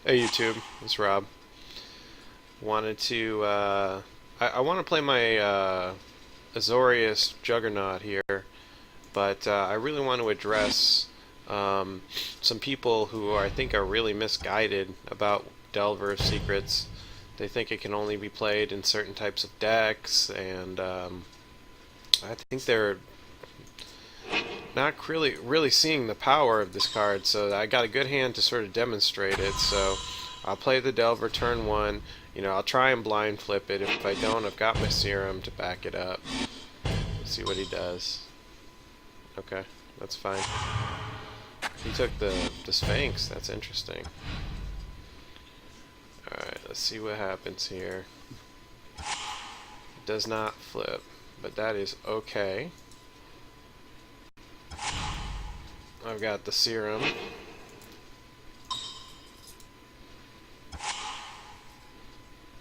Hey YouTube, it's Rob. Wanted to I want to play my Azorius Juggernaut here, but I really want to address um, some people who I think are really misguided about Delver secrets. They think it can only be played in certain types of decks, and I think they're not really seeing the power of this card. So I got a good hand to sort of demonstrate it. So I'll play the Delver turn one. I'll try and blind flip it. If I don't, I've got my Serum to back it up. Let's see what he does. Okay, that's fine. He took the Sphinx. That's interesting. Alright, let's see what happens here. It does not flip, but that is okay. I've got the Serum.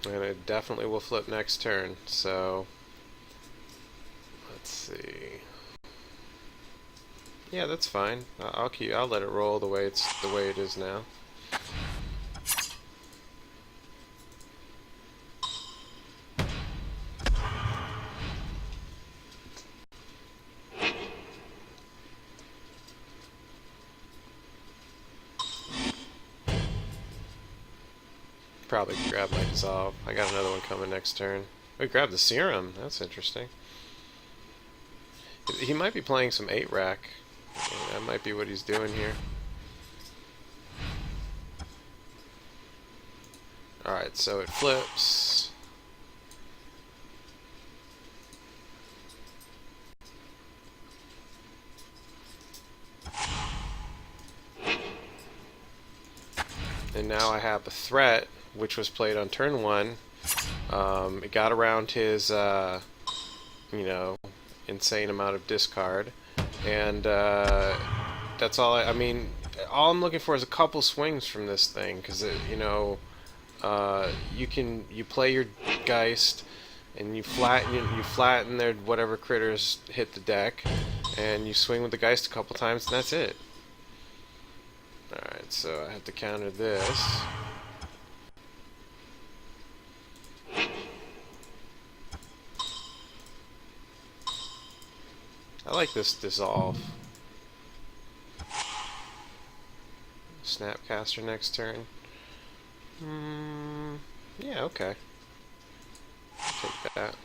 And it definitely will flip next turn, so let's see. Yeah, that's fine. I'll let it roll the way it is now. Probably grab my Dissolve. I got another one coming next turn. We grab the Serum. That's interesting. He might be playing some 8-rack. That might be what he's doing here. Alright, so it flips. And now I have a threat, which was played on turn one. It got around his, insane amount of discard, and that's all. I mean, all I'm looking for is a couple swings from this thing, because you play your Geist, and you flatten their whatever critters hit the deck, and you swing with the Geist a couple times, and that's it. Alright, so I have to counter this. I like this Dissolve. Snapcaster next turn. Yeah, okay. I'll take that.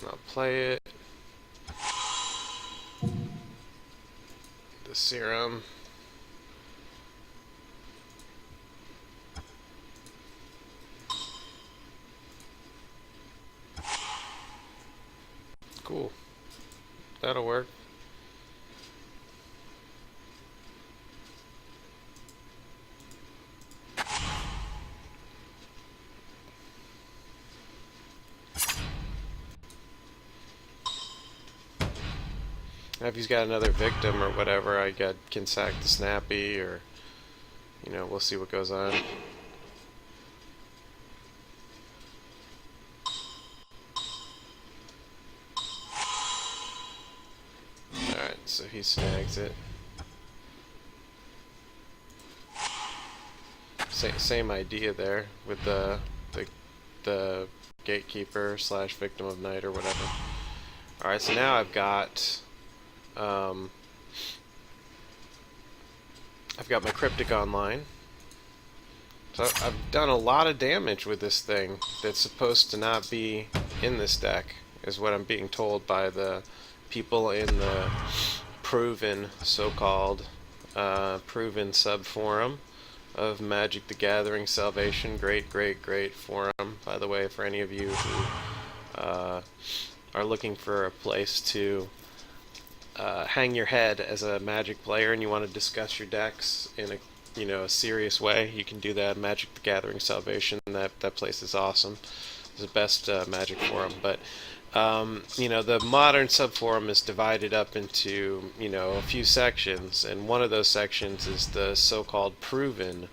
I'll play it. The Serum. Cool. That'll work. If he's got another victim or whatever, can sack the Snappy, or we'll see what goes on. Alright, so he snags it. Same idea there with the Gatekeeper / Victim of Night or whatever. Alright, so now I've got my Cryptic online. So I've done a lot of damage with this thing that's supposed to not be in this deck, is what I'm being told by the people in the proven, so-called proven sub-forum of Magic the Gathering Salvation. Great forum, by the way, for any of you who are looking for a place to hang your head as a Magic player and you want to discuss your decks in a serious way. You can do that. Magic the Gathering Salvation. That place is awesome. It's the best Magic forum. But the modern subforum is divided up into a few sections, and one of those sections is the so-called proven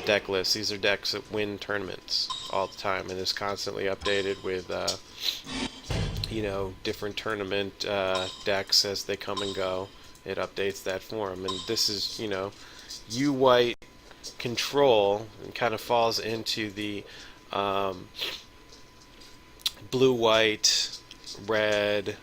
deck lists. These are decks that win tournaments all the time, and is constantly updated with different tournament decks as they come and go. It updates that for them, and this is U-White control, and kind of falls into the blue-white, red,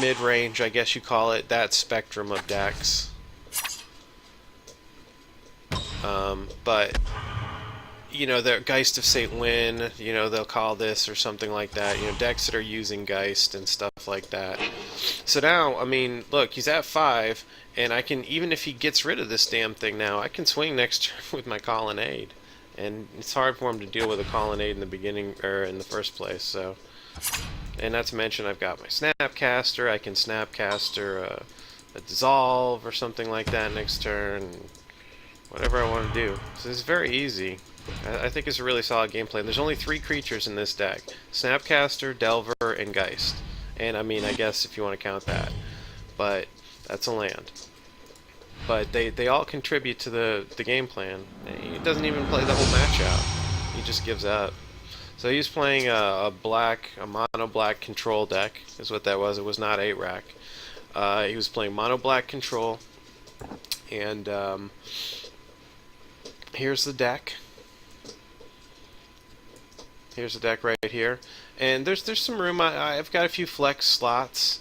mid-range, I guess you call it, that spectrum of decks. But the Geist of St. Wynn, they'll call this or something like that. Decks that are using Geist and stuff like that. So now, I mean, look, he's at 5, and I can, even if he gets rid of this damn thing now, I can swing next turn with my Colonnade. And it's hard for him to deal with a Colonnade in the beginning, or in the first place, so. And not to mention, I've got my Snapcaster. I can Snapcaster a Dissolve or something like that next turn. Whatever I want to do. So it's very easy. I think it's a really solid game plan. There's only 3 creatures in this deck. Snapcaster, Delver, and Geist. And I mean, I guess if you want to count that. But that's a land. But they all contribute to the game plan. He doesn't even play the whole match out. He just gives up. So he's playing a mono black control deck, is what that was. It was not 8-rack. He was playing mono black control, and here's the deck. Here's the deck right here, and there's some room. I've got a few flex slots.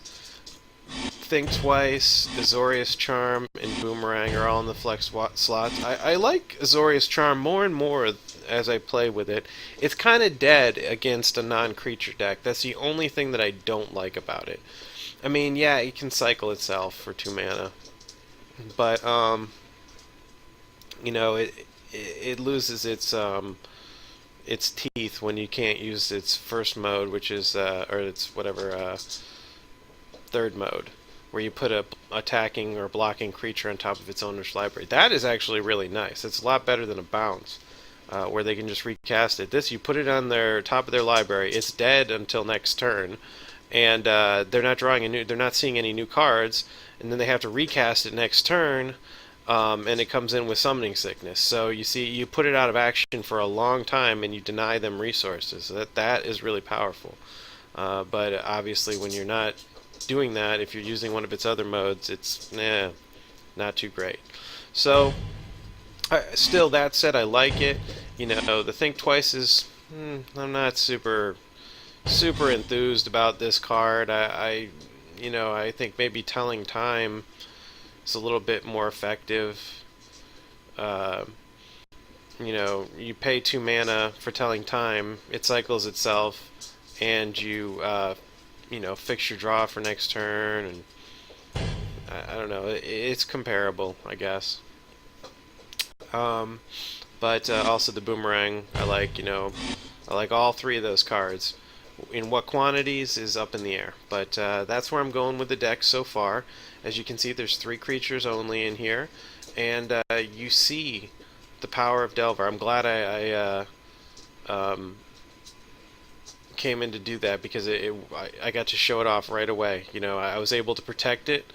Think Twice, Azorius Charm, and Boomerang are all in the flex slots. I like Azorius Charm more and more as I play with it. It's kind of dead against a non-creature deck. That's the only thing that I don't like about it. I mean, yeah, it can cycle itself for 2 mana, but it loses its teeth when you can't use its first mode, which is or its whatever third mode, where you put a attacking or blocking creature on top of its owner's library. That is actually really nice. It's a lot better than a bounce, where they can just recast it. This, you put it on their top of their library, it's dead until next turn, and they're not seeing any new cards, and then they have to recast it next turn, and it comes in with Summoning Sickness. So you see, you put it out of action for a long time, and you deny them resources. So that is really powerful. But obviously, when you're not doing that, if you're using one of its other modes, it's not too great. So still, that said, I like it. The Think Twice is I'm not super enthused about this card. I think maybe Telling Time is a little bit more effective. You pay 2 mana for Telling Time, it cycles itself, and you fix your draw for next turn, and I don't know, it's comparable, I guess. But also the Boomerang, I like all 3 of those cards. In what quantities is up in the air, but that's where I'm going with the deck so far. As you can see, there's 3 creatures only in here, and you see the power of Delver. I'm glad I came in to do that, because I got to show it off right away. I was able to protect it.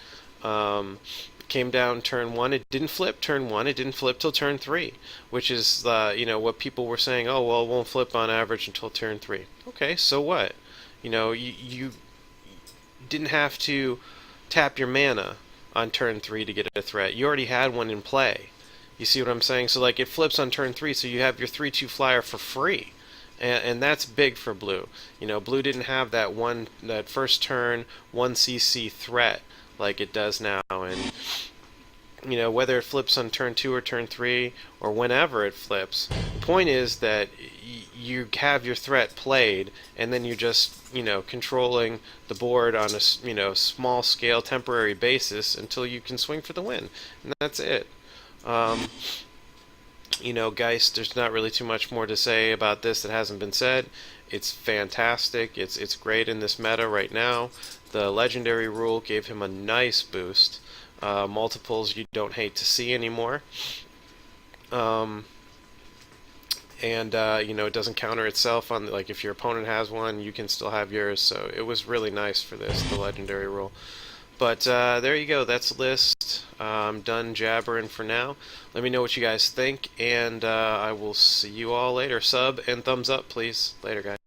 Came down turn 1. It didn't flip turn 1. It didn't flip till turn 3, which is what people were saying. Oh, well, it won't flip on average until turn 3. Okay, so what? You didn't have to tap your mana on turn 3 to get a threat. You already had one in play. You see what I'm saying? So it flips on turn 3, so you have your 3/2 flyer for free. And that's big for blue. Blue didn't have that first turn 1 CC threat like it does now, and whether it flips on turn 2 or turn 3 or whenever it flips, the point is that you have your threat played, and then you're just controlling the board on a small scale temporary basis until you can swing for the win, and that's it. Geist, there's not really too much more to say about this that hasn't been said. It's fantastic. It's great in this meta right now. The legendary rule gave him a nice boost. Multiples you don't hate to see anymore. It doesn't counter itself on if your opponent has one, you can still have yours. So it was really nice for this, the legendary rule. But there you go. That's a list. I'm done jabbering for now. Let me know what you guys think, and I will see you all later. Sub and thumbs up, please. Later, guys.